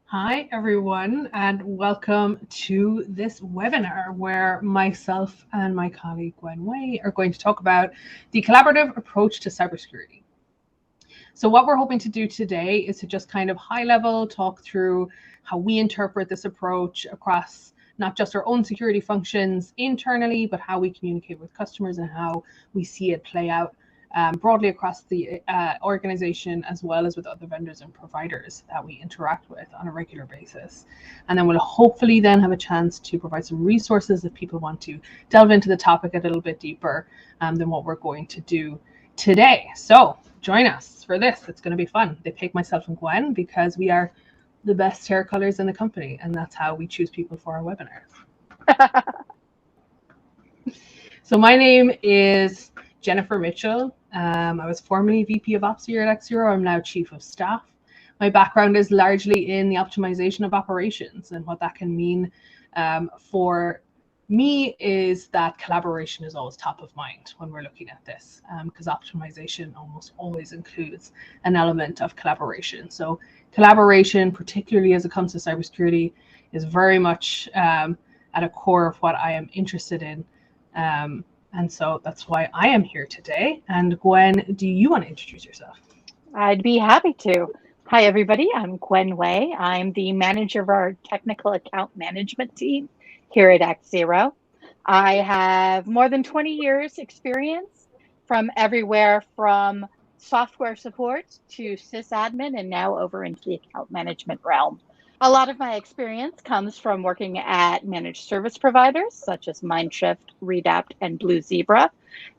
Hi, everyone, and welcome to this webinar where myself and my colleague Gwen Way are going to talk about the collaborative approach to cybersecurity. So what we're hoping to do today is to just kind of high level talk through how we interpret this approach across not just our own security functions internally, but how we communicate with customers and how we see it play out broadly across the organization, as well as with other vendors and providers that we interact with on a regular basis. And then we'll hopefully then have a chance to provide some resources if people want to delve into the topic a little bit deeper than what we're going to do today. So join us for this. It's going to be fun. They pick myself and Gwen because we are the best hair colors in the company, and that's how we choose people for our webinars. So my name is Jennifer Mitchell. I was formerly VP of Ops here at ActZero. I'm now Chief of Staff. My background is largely in the optimization of operations, and what that can mean for me is that collaboration is always top of mind when we're looking at this, because optimization almost always includes an element of collaboration. So collaboration, particularly as it comes to cybersecurity, is very much at a core of what I am interested in. And so that's why I am here today. And Gwen, do you want to introduce yourself? I'd be happy to. Hi, everybody. I'm Gwen Way. I'm the manager of our technical account management team here at ActZero. I have more than 20 years experience from everywhere from software support to sysadmin and now over into the account management realm. A lot of my experience comes from working at managed service providers such as Mindshift, Redapt, and Blue Zebra.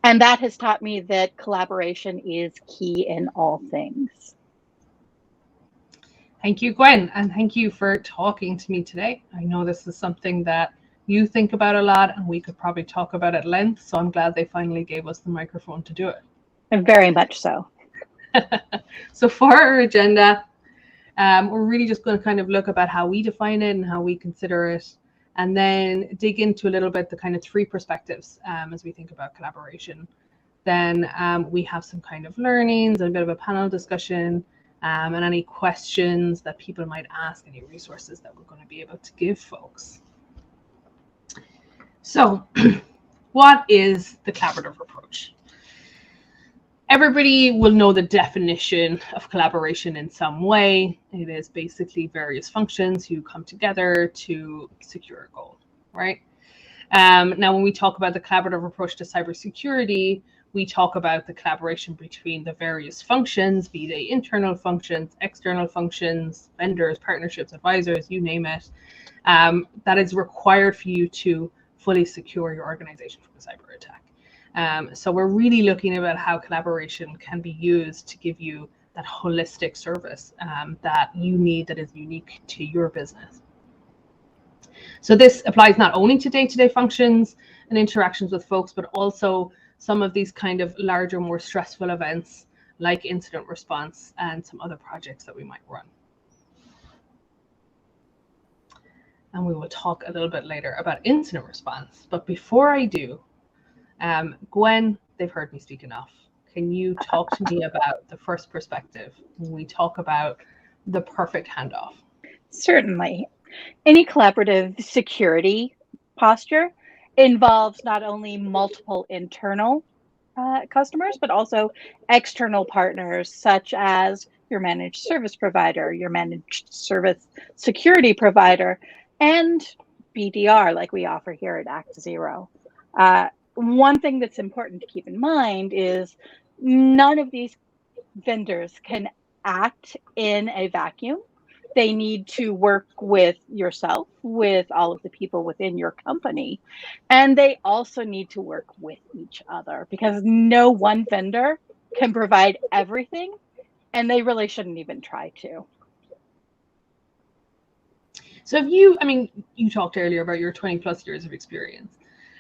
And that has taught me that collaboration is key in all things. Thank you, Gwen, and thank you for talking to me today. I know this is something that you think about a lot, and we could probably talk about at length, so I'm glad they finally gave us the microphone to do it. And very much so. So for our agenda, we're really just going to kind of look about how we define it and how we consider it, and then dig into a little bit the kind of three perspectives as we think about collaboration. Then we have some kind of learnings and a bit of a panel discussion, and any questions that people might ask, any resources that we're going to be able to give folks. So what is the collaborative approach? Everybody will know the definition of collaboration in some way. It is basically various functions who come together to secure a goal, right? Now, when we talk about the collaborative approach to cybersecurity, we talk about the collaboration between the various functions, be they internal functions, external functions, vendors, partnerships, advisors, you name it, that is required for you to fully secure your organization from a cyber attack. So we're really looking about how collaboration can be used to give you that holistic service that you need, that is unique to your business. So this applies not only to day-to-day functions and interactions with folks, but also some of these kind of larger, more stressful events like incident response and some other projects that we might run. And we will talk a little bit later about incident response. But before I do, Gwen, they've heard me speak enough. Can you talk to me about the first perspective when we talk about the perfect handoff? Certainly. Any collaborative security posture involves not only multiple internal customers, but also external partners such as your managed service provider, your managed service security provider, and BDR like we offer here at ActZero. One thing that's important to keep in mind is none of these vendors can act in a vacuum. They need to work with yourself, with all of the people within your company, and they also need to work with each other because no one vendor can provide everything, and they really shouldn't even try to. So you talked earlier about your 20 plus years of experience.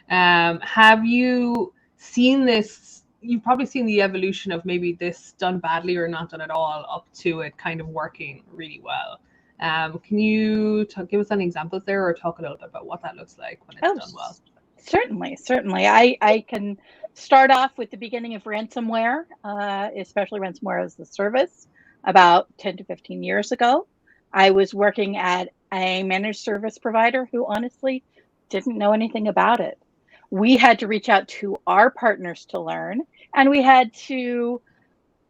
Have you seen this? You've probably seen the evolution of maybe this done badly or not done at all up to it kind of working really well. Can you give us any examples there or talk a little bit about what that looks like when it's done well? Certainly. I can start off with the beginning of ransomware, especially ransomware as a service about 10 to 15 years ago. I was working at a managed service provider who honestly didn't know anything about it. We had to reach out to our partners to learn, and we had to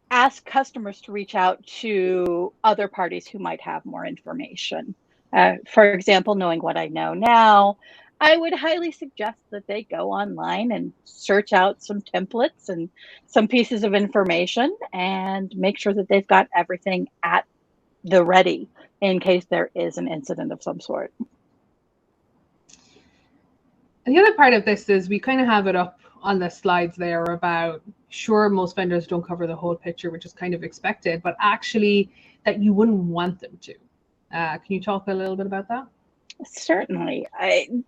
ask customers to reach out to other parties who might have more information. For example, knowing what I know now, I would highly suggest that they go online and search out some templates and some pieces of information and make sure that they've got everything at the ready in case there is an incident of some sort. And the other part of this is we kind of have it up on the slides there about, sure, most vendors don't cover the whole picture, which is kind of expected, but actually that you wouldn't want them to. Can you talk a little bit about that? Certainly.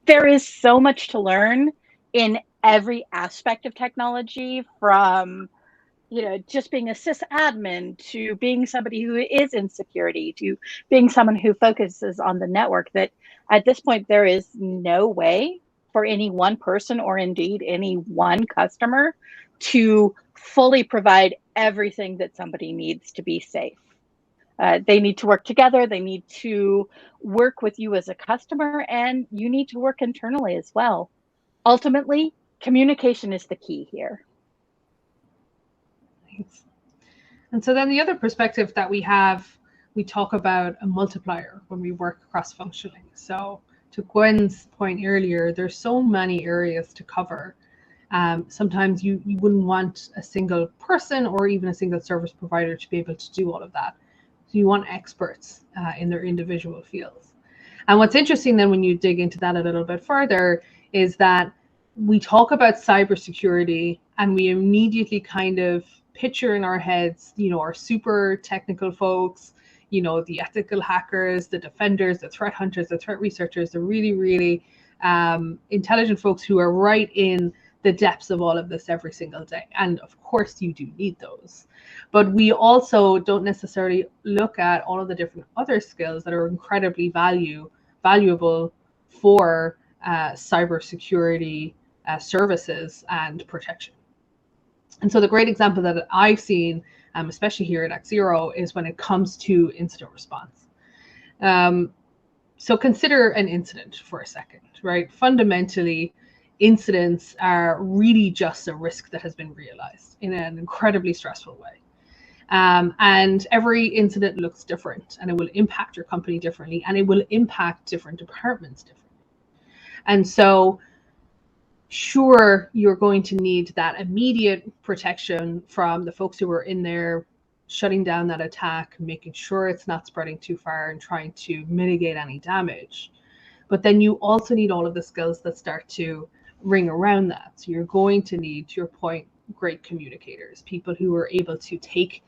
There is so much to learn in every aspect of technology, from just being a sysadmin to being somebody who is in security to being someone who focuses on the network, that at this point there is no way for any one person or indeed any one customer to fully provide everything that somebody needs to be safe. They need to work together. They need to work with you as a customer, and you need to work internally as well. Ultimately, communication is the key here. Thanks. And so then the other perspective that we have, we talk about a multiplier when we work cross-functionally. So to Gwen's point earlier, there's so many areas to cover. Sometimes you wouldn't want a single person or even a single service provider to be able to do all of that. So you want experts in their individual fields. And what's interesting then when you dig into that a little bit further is that we talk about cybersecurity and we immediately kind of picture in our heads, our super technical folks, the ethical hackers, the defenders, the threat hunters, the threat researchers, the really, really intelligent folks who are right in the depths of all of this every single day. And of course you do need those. But we also don't necessarily look at all of the different other skills that are incredibly valuable for cybersecurity services and protection. And so the great example that I've seen, especially here at ActZero, is when it comes to incident response. So consider an incident for a second, right? Fundamentally, incidents are really just a risk that has been realized in an incredibly stressful way. And every incident looks different, and it will impact your company differently, and it will impact different departments differently. And so sure, you're going to need that immediate protection from the folks who are in there shutting down that attack, making sure it's not spreading too far and trying to mitigate any damage. But then you also need all of the skills that start to ring around that. So you're going to need, to your point, great communicators, people who are able to take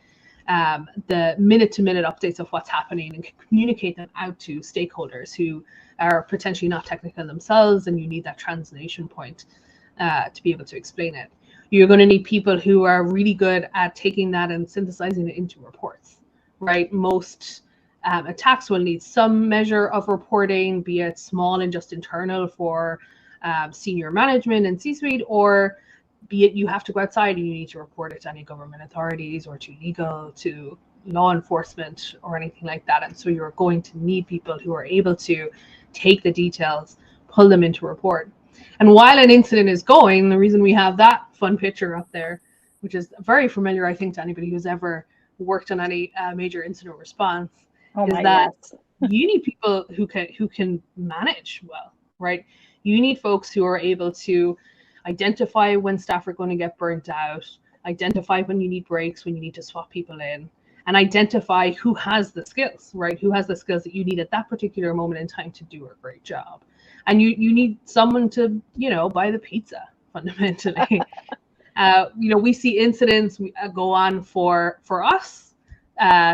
the minute-to-minute updates of what's happening and communicate them out to stakeholders who are potentially not technical themselves, and you need that translation point to be able to explain it. You're going to need people who are really good at taking that and synthesizing it into reports, right? Most attacks will need some measure of reporting, be it small and just internal for senior management and C-suite, or be it you have to go outside and you need to report it to any government authorities or to legal, to law enforcement or anything like that. And so you're going to need people who are able to take the details, pull them into a report. And while an incident is going, the reason we have that fun picture up there, which is very familiar, I think, to anybody who's ever worked on any major incident response, is that you need people who can manage well, right? You need folks who are able to identify when staff are going to get burnt out, identify when you need breaks, when you need to swap people in, and identify who has the skills, right? Who has the skills that you need at that particular moment in time to do a great job. And you need someone to, buy the pizza, fundamentally. We see incidents go on for us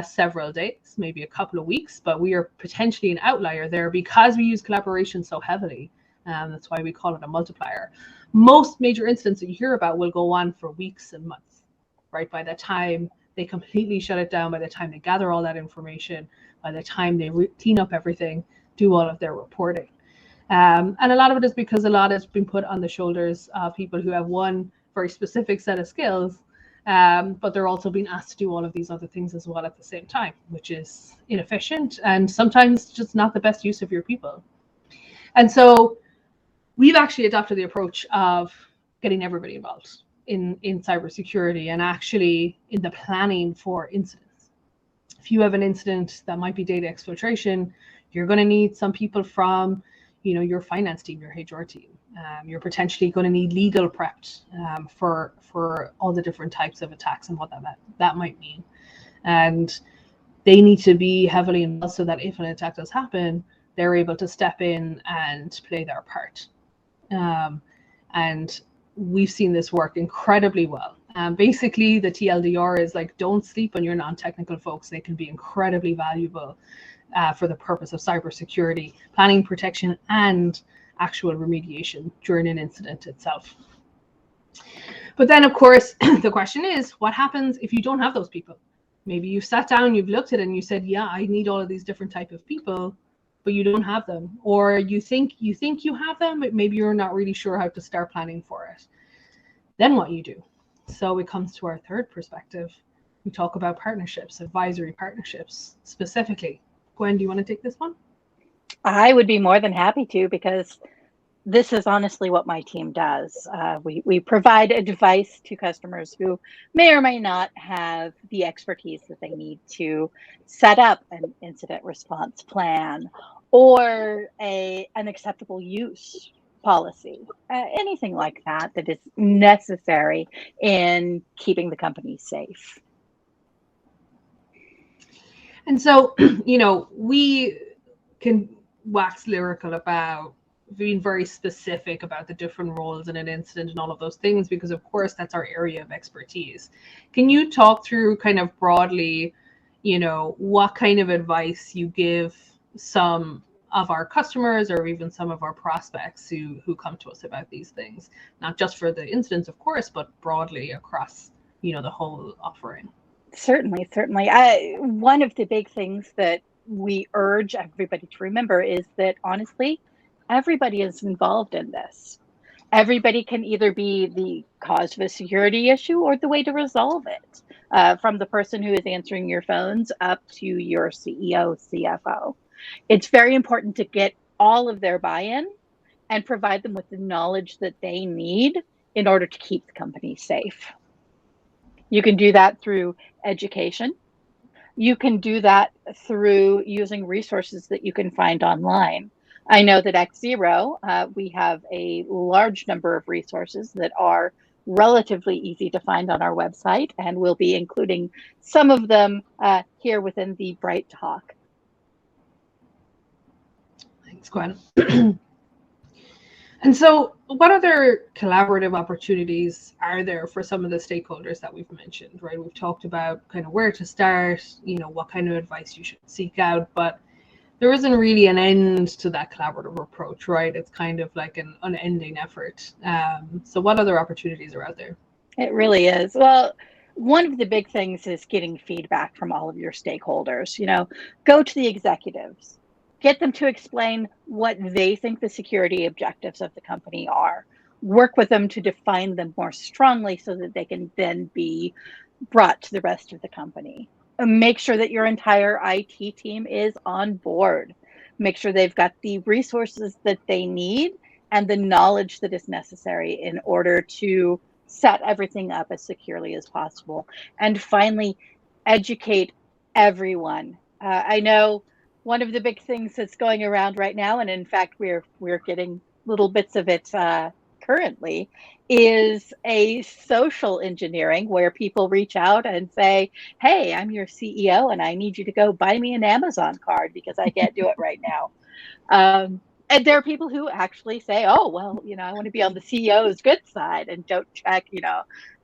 several days, maybe a couple of weeks, but we are potentially an outlier there because we use collaboration so heavily. That's why we call it a multiplier. Most major incidents that you hear about will go on for weeks and months, right? By the time they completely shut it down, by the time they gather all that information, by the time they clean up everything, do all of their reporting. And a lot of it is because a lot has been put on the shoulders of people who have one very specific set of skills but they're also being asked to do all of these other things as well at the same time, which is inefficient and sometimes just not the best use of your people. And so we've actually adopted the approach of getting everybody involved in cybersecurity and actually in the planning for incidents. If you have an incident that might be data exfiltration, you're going to need some people from, your finance team, your HR team. You're potentially going to need legal prepped for all the different types of attacks and what that might mean. And they need to be heavily involved so that if an attack does happen, they're able to step in and play their part. And we've seen this work incredibly well. Basically, the TLDR is like, don't sleep on your non-technical folks. They can be incredibly valuable for the purpose of cybersecurity, planning, protection, and actual remediation during an incident itself. But then, of course, the question is, what happens if you don't have those people? Maybe you've sat down, you've looked at it, and you said, yeah, I need all of these different type of people, but you don't have them. Or you think you have them, but maybe you're not really sure how to start planning for it. Then what you do? So it comes to our third perspective. We talk about partnerships, advisory partnerships specifically. Gwen, do you want to take this one? I would be more than happy to, because this is honestly what my team does. We provide advice to customers who may or may not have the expertise that they need to set up an incident response plan or an acceptable use policy, anything like that is necessary in keeping the company safe. And so, we can wax lyrical about being very specific about the different roles in an incident and all of those things, because of course that's our area of expertise. Can you talk through kind of broadly, what kind of advice you give some of our customers or even some of our prospects who come to us about these things, not just for the incidents, of course, but broadly across, the whole offering? Certainly. One of the big things that we urge everybody to remember is that, honestly, everybody is involved in this. Everybody can either be the cause of a security issue or the way to resolve it, from the person who is answering your phones up to your CEO, CFO. It's very important to get all of their buy-in and provide them with the knowledge that they need in order to keep the company safe. You can do that through education. You can do that through using resources that you can find online. I know that ActZero, we have a large number of resources that are relatively easy to find on our website, and we'll be including some of them here within the Bright Talk. Thanks, Gwen. And so what other collaborative opportunities are there for some of the stakeholders that we've mentioned, right? We've talked about kind of where to start, what kind of advice you should seek out, but there isn't really an end to that collaborative approach, right? It's kind of like an unending effort. So what other opportunities are out there? It really is. Well, one of the big things is getting feedback from all of your stakeholders. Go to the executives. Get them to explain what they think the security objectives of the company are. Work with them to define them more strongly so that they can then be brought to the rest of the company. Make sure that your entire IT team is on board. Make sure they've got the resources that they need and the knowledge that is necessary in order to set everything up as securely as possible. And finally, educate everyone. I know one of the big things that's going around right now, and in fact, we're getting little bits of it currently, is a social engineering where people reach out and say, hey, I'm your CEO and I need you to go buy me an Amazon card because I can't do it right now. And there are people who actually say, oh, well, I want to be on the CEO's good side and don't check,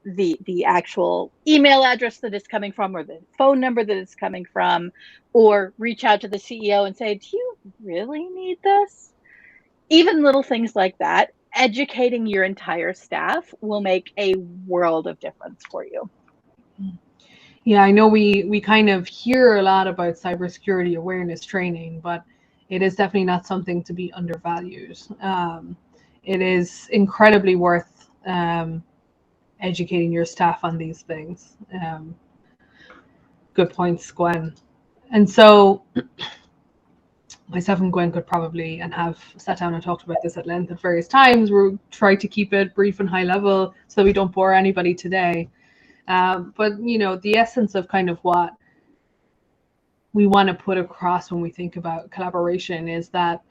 the actual email address that it's coming from or the phone number that it's coming from, or reach out to the CEO and say, do you really need this? Even little things like that, educating your entire staff will make a world of difference for you. Yeah, I know we kind of hear a lot about cybersecurity awareness training, but it is definitely not something to be undervalued. It is incredibly worth educating your staff on these things. Good points, Gwen. And so myself and Gwen could probably and have sat down and talked about this at length at various times. We'll try to keep it brief and high level so that we don't bore anybody today. But, you know, the essence of kind of what we want to put across when we think about collaboration is that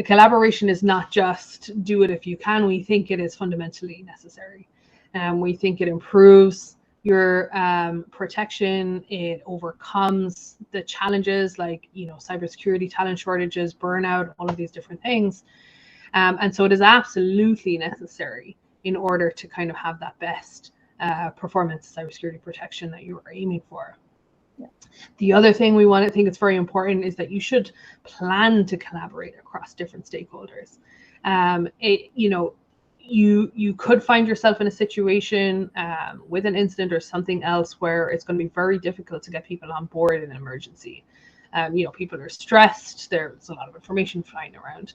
collaboration is not just do it if you can. We think it is fundamentally necessary. We think it improves your protection. It overcomes the challenges like, you know, cybersecurity, talent shortages, burnout, all of these different things. And so it is absolutely necessary in order to kind of have that best performance cybersecurity protection that you are aiming for. Yeah. The other thing we want to think it's very important is that you should plan to collaborate across different stakeholders. You could find yourself in a situation with an incident or something else where it's going to be very difficult to get people on board in an emergency. People are stressed. There's a lot of information flying around.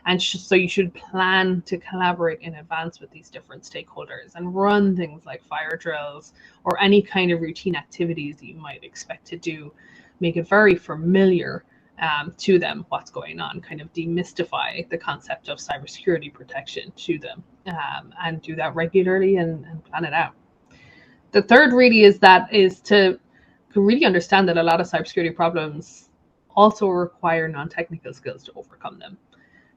And so you should plan to collaborate in advance with these different stakeholders and run things like fire drills or any kind of routine activities that you might expect to do. Make it very familiar to them what's going on, kind of demystify the concept of cybersecurity protection to them, and do that regularly and plan it out. The third really is to really understand that a lot of cybersecurity problems also require non-technical skills to overcome them.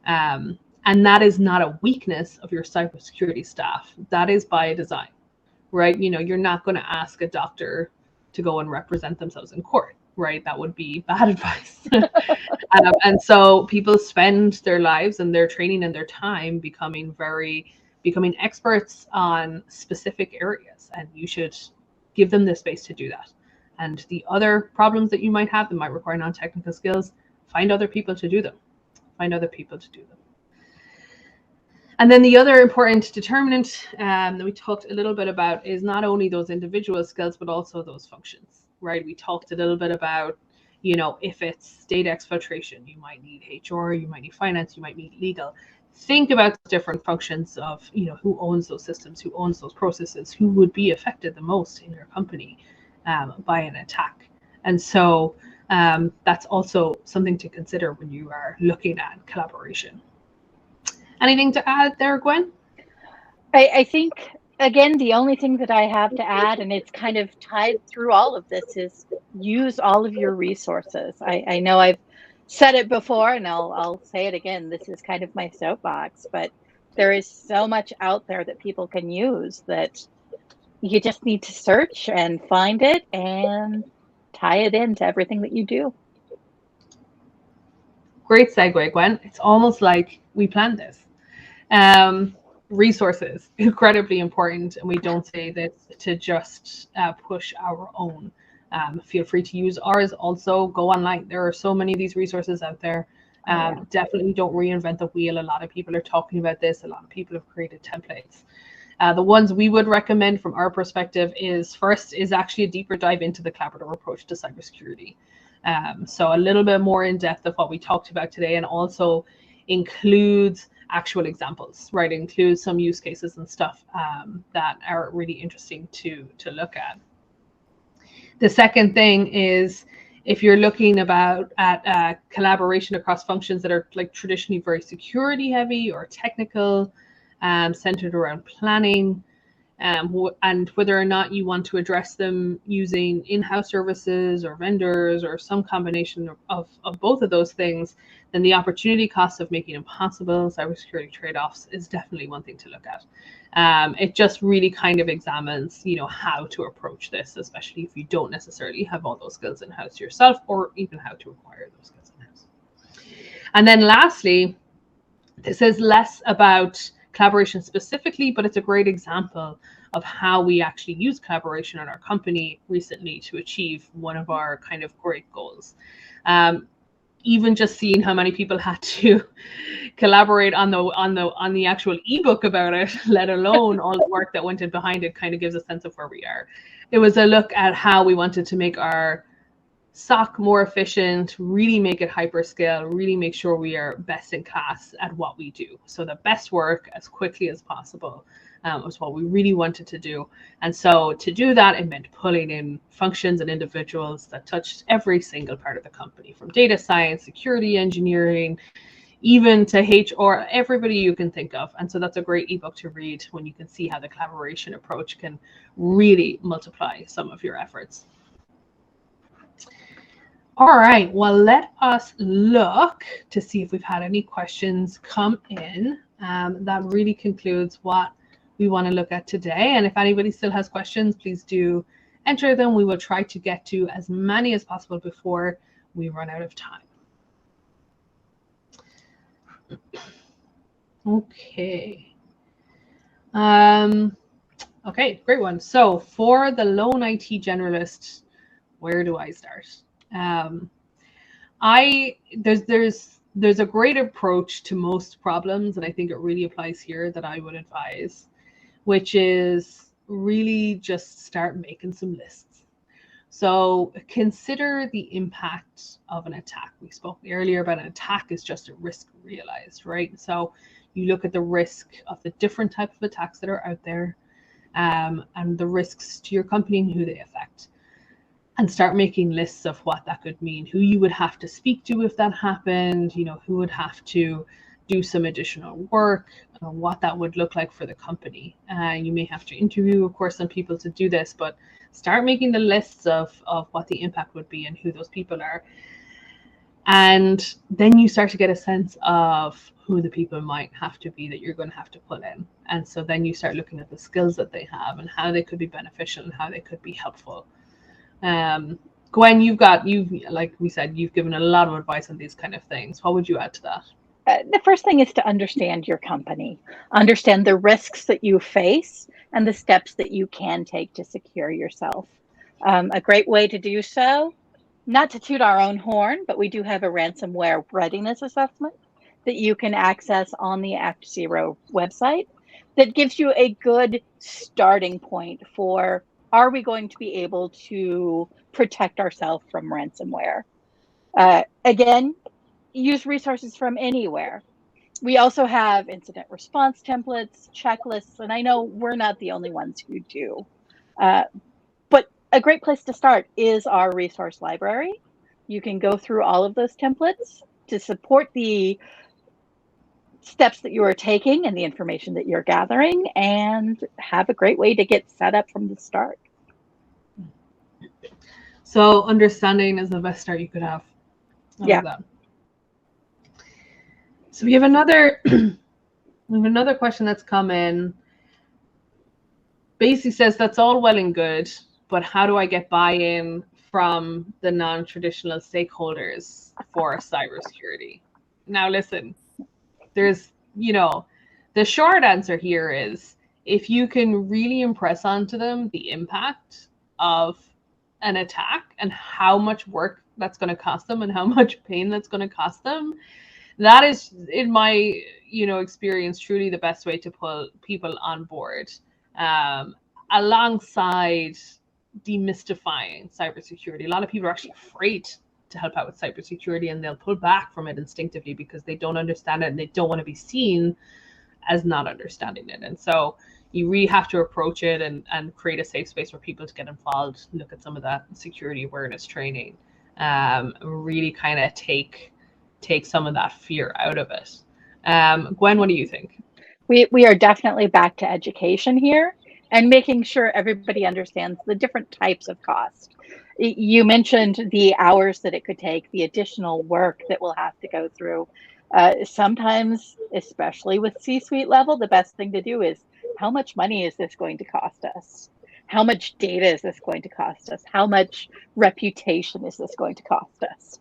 And that is not a weakness of your cybersecurity staff. That is by design, right? You know, you're not going to ask a doctor to go and represent themselves in court, right? That would be bad advice. And so people spend their lives and their training and their time becoming experts on specific areas, and you should give them the space to do that. And the other problems that you might have that might require non-technical skills, find other people to do them. And then the other important determinant that we talked a little bit about is not only those individual skills, but also those functions, right? We talked a little bit about, you know, if it's data exfiltration, you might need HR, you might need finance, you might need legal. Think about the different functions of, you know, who owns those systems, who owns those processes, who would be affected the most in your company by an attack. And so that's also something to consider when you are looking at collaboration. Anything to add there, Gwen? I think, again, the only thing that I have to add, and it's kind of tied through all of this, is use all of your resources. I know I've said it before, and I'll say it again. This is kind of my soapbox, but there is so much out there that people can use that you just need to search and find it and tie it into everything that you do. Great segue, Gwen. It's almost like we planned this. Resources, incredibly important, and we don't say this to just push our own. Feel free to use ours. Also, go online. There are so many of these resources out there. Definitely don't reinvent the wheel. A lot of people are talking about this. A lot of people have created templates. The ones we would recommend from our perspective is actually a deeper dive into the collaborative approach to cybersecurity. So a little bit more in depth of what we talked about today, and also includes actual examples, right? Includes some use cases and stuff that are really interesting to look at. The second thing is, if you're looking at collaboration across functions that are like traditionally very security heavy or technical, centered around planning, and whether or not you want to address them using in-house services or vendors or some combination of both of those things, then the opportunity cost of making impossible cybersecurity trade-offs is definitely one thing to look at. It just really kind of examines, you know, how to approach this, especially if you don't necessarily have all those skills in-house yourself, or even how to acquire those skills in-house. And then lastly, this is less about collaboration specifically, but it's a great example of how we actually use collaboration in our company recently to achieve one of our kind of great goals. Even just seeing how many people had to collaborate on the actual ebook about it, let alone all the work that went in behind it, kind of gives a sense of where we are. It was a look at how we wanted to make our SOC more efficient, really make it hyperscale, really make sure we are best in class at what we do. So the best work as quickly as possible was what we really wanted to do. And so to do that, it meant pulling in functions and individuals that touched every single part of the company, from data science, security engineering, even to HR, everybody you can think of. And so that's a great ebook to read when you can see how the collaboration approach can really multiply some of your efforts. All right, well, let us look to see if we've had any questions come in. That really concludes what we want to look at today. And if anybody still has questions, please do enter them. We will try to get to as many as possible before we run out of time. Okay. Okay, great one. So for the lone IT generalist, where do I start? There's a great approach to most problems, and I think it really applies here, that I would advise, which is really just start making some lists. So consider the impact of an attack. We spoke earlier about an attack is just a risk realized, right? So you look at the risk of the different types of attacks that are out there, and the risks to your company and who they affect, and start making lists of what that could mean, who you would have to speak to if that happened, who would have to do some additional work, what that would look like for the company. You may have to interview, of course, some people to do this, but start making the lists of what the impact would be and who those people are. And then you start to get a sense of who the people might have to be that you're going to have to pull in. And so then you start looking at the skills that they have and how they could be beneficial and how they could be helpful. Gwen, like we said, you've given a lot of advice on these kind of things. What would you add to that? The first thing is to understand your company, understand the risks that you face and the steps that you can take to secure yourself. A great way to do so, not to toot our own horn, but we do have a ransomware readiness assessment that you can access on the ActZero website that gives you a good starting point for, are we going to be able to protect ourselves from ransomware? Again, use resources from anywhere. We also have incident response templates, checklists, and I know we're not the only ones who do. But a great place to start is our resource library. You can go through all of those templates to support the steps that you are taking and the information that you're gathering, and have a great way to get set up from the start. So understanding is the best start you could have. I love that. So we have another question that's come in. Basically says, that's all well and good, but how do I get buy-in from the non-traditional stakeholders for cybersecurity? Now listen, there's, the short answer here is, if you can really impress onto them the impact of an attack and how much work that's going to cost them and how much pain that's going to cost them, that is, in my experience, truly the best way to pull people on board, alongside demystifying cybersecurity. A lot of people are actually afraid to help out with cybersecurity, and they'll pull back from it instinctively because they don't understand it and they don't want to be seen as not understanding it. And so you really have to approach it and create a safe space for people to get involved, look at some of that security awareness training, really kind of take some of that fear out of it. Gwen, what do you think? We are definitely back to education here and making sure everybody understands the different types of cost. You mentioned the hours that it could take, the additional work that we'll have to go through. Sometimes, especially with C-suite level, the best thing to do is, how much money is this going to cost us? How much data is this going to cost us? How much reputation is this going to cost us?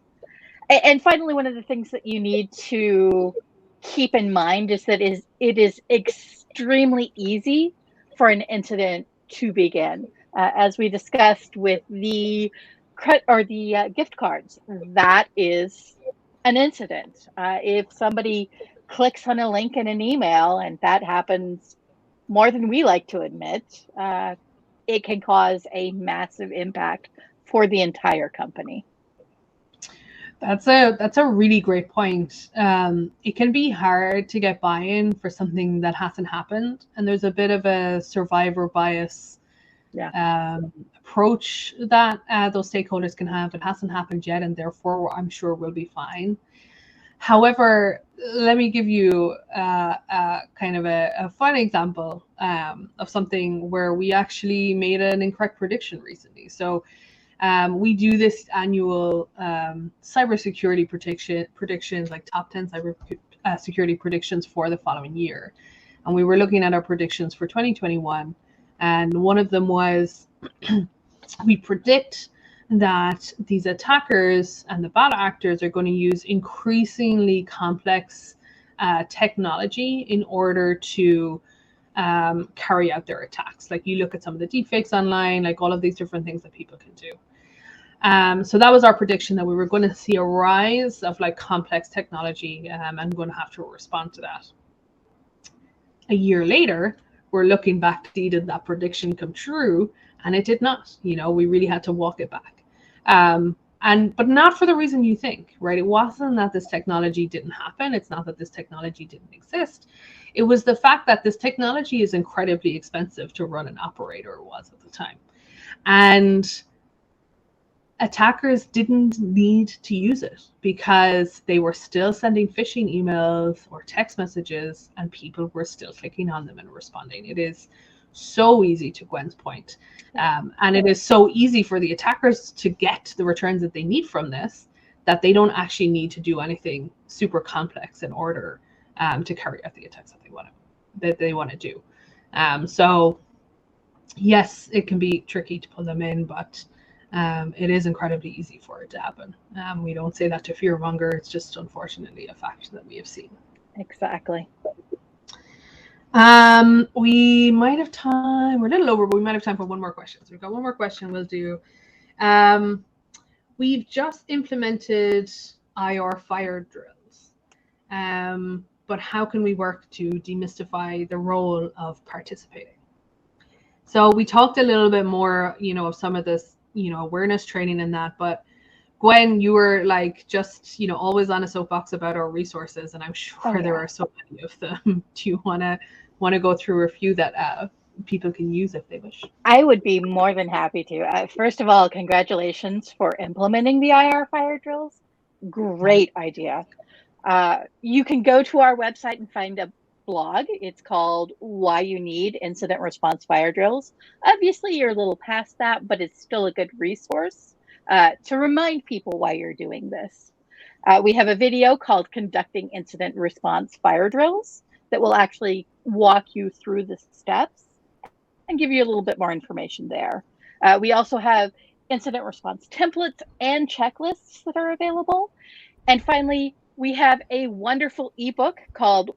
And finally, one of the things that you need to keep in mind is that it is extremely easy for an incident to begin. As we discussed with the gift cards, that is an incident. If somebody clicks on a link in an email, and that happens more than we like to admit, it can cause a massive impact for the entire company. That's a really great point. It can be hard to get buy-in for something that hasn't happened, and there's a bit of a survivor bias approach that those stakeholders can have. It hasn't happened yet, and therefore I'm sure we'll be fine. However, let me give you kind of a fun example of something where we actually made an incorrect prediction recently. So we do this annual cybersecurity predictions, like top 10 cyber security predictions for the following year. And we were looking at our predictions for 2021. And one of them was we predict that these attackers and the bad actors are going to use increasingly complex technology in order to carry out their attacks. Like you look at some of the deepfakes online, like all of these different things that people can do. So that was our prediction, that we were going to see a rise of like complex technology and going to have to respond to that. A year later, we're looking back to see did that prediction come true, and it did not. You know, we really had to walk it back. But not for the reason you think, right? It wasn't that this technology didn't happen. It's not that this technology didn't exist. It was the fact that this technology is incredibly expensive to run and operate, or it was at the time. And attackers didn't need to use it because they were still sending phishing emails or text messages, and people were still clicking on them and responding. It is so easy, to Gwen's point. And it is so easy for the attackers to get the returns that they need from this, that they don't actually need to do anything super complex in order to carry out the attacks that they want to do. So yes, it can be tricky to pull them in, but it is incredibly easy for it to happen. We don't say that to fearmonger. It's just unfortunately a fact that we have seen. Exactly. We might have time. We're a little over, but we might have time for one more question. So we've got one more question we'll do. We've just implemented IR fire drills. But how can we work to demystify the role of participating? So we talked a little bit more, of some of this, awareness training and that, but Gwen, you were like just, always on a soapbox about our resources, and I'm sure there are so many of them. Do you want to go through a few that people can use if they wish? I would be more than happy to. First of all, congratulations for implementing the IR fire drills. Great idea. You can go to our website and find a blog. It's called Why You Need Incident Response Fire Drills. Obviously, you're a little past that, but it's still a good resource to remind people why you're doing this. We have a video called Conducting Incident Response Fire Drills that will actually walk you through the steps and give you a little bit more information there. We also have incident response templates and checklists that are available. And finally, we have a wonderful ebook called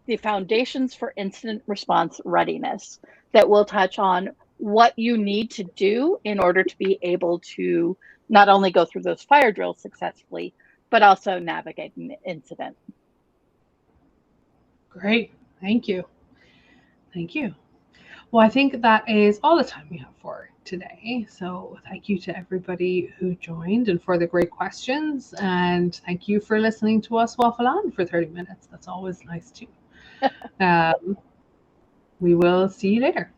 The Foundations for Incident Response Readiness that will touch on what you need to do in order to be able to not only go through those fire drills successfully, but also navigate an incident. Great. Thank you. Thank you. Well, I think that is all the time we have for today. So thank you to everybody who joined and for the great questions. And thank you for listening to us waffle on for 30 minutes. That's always nice too. We will see you later.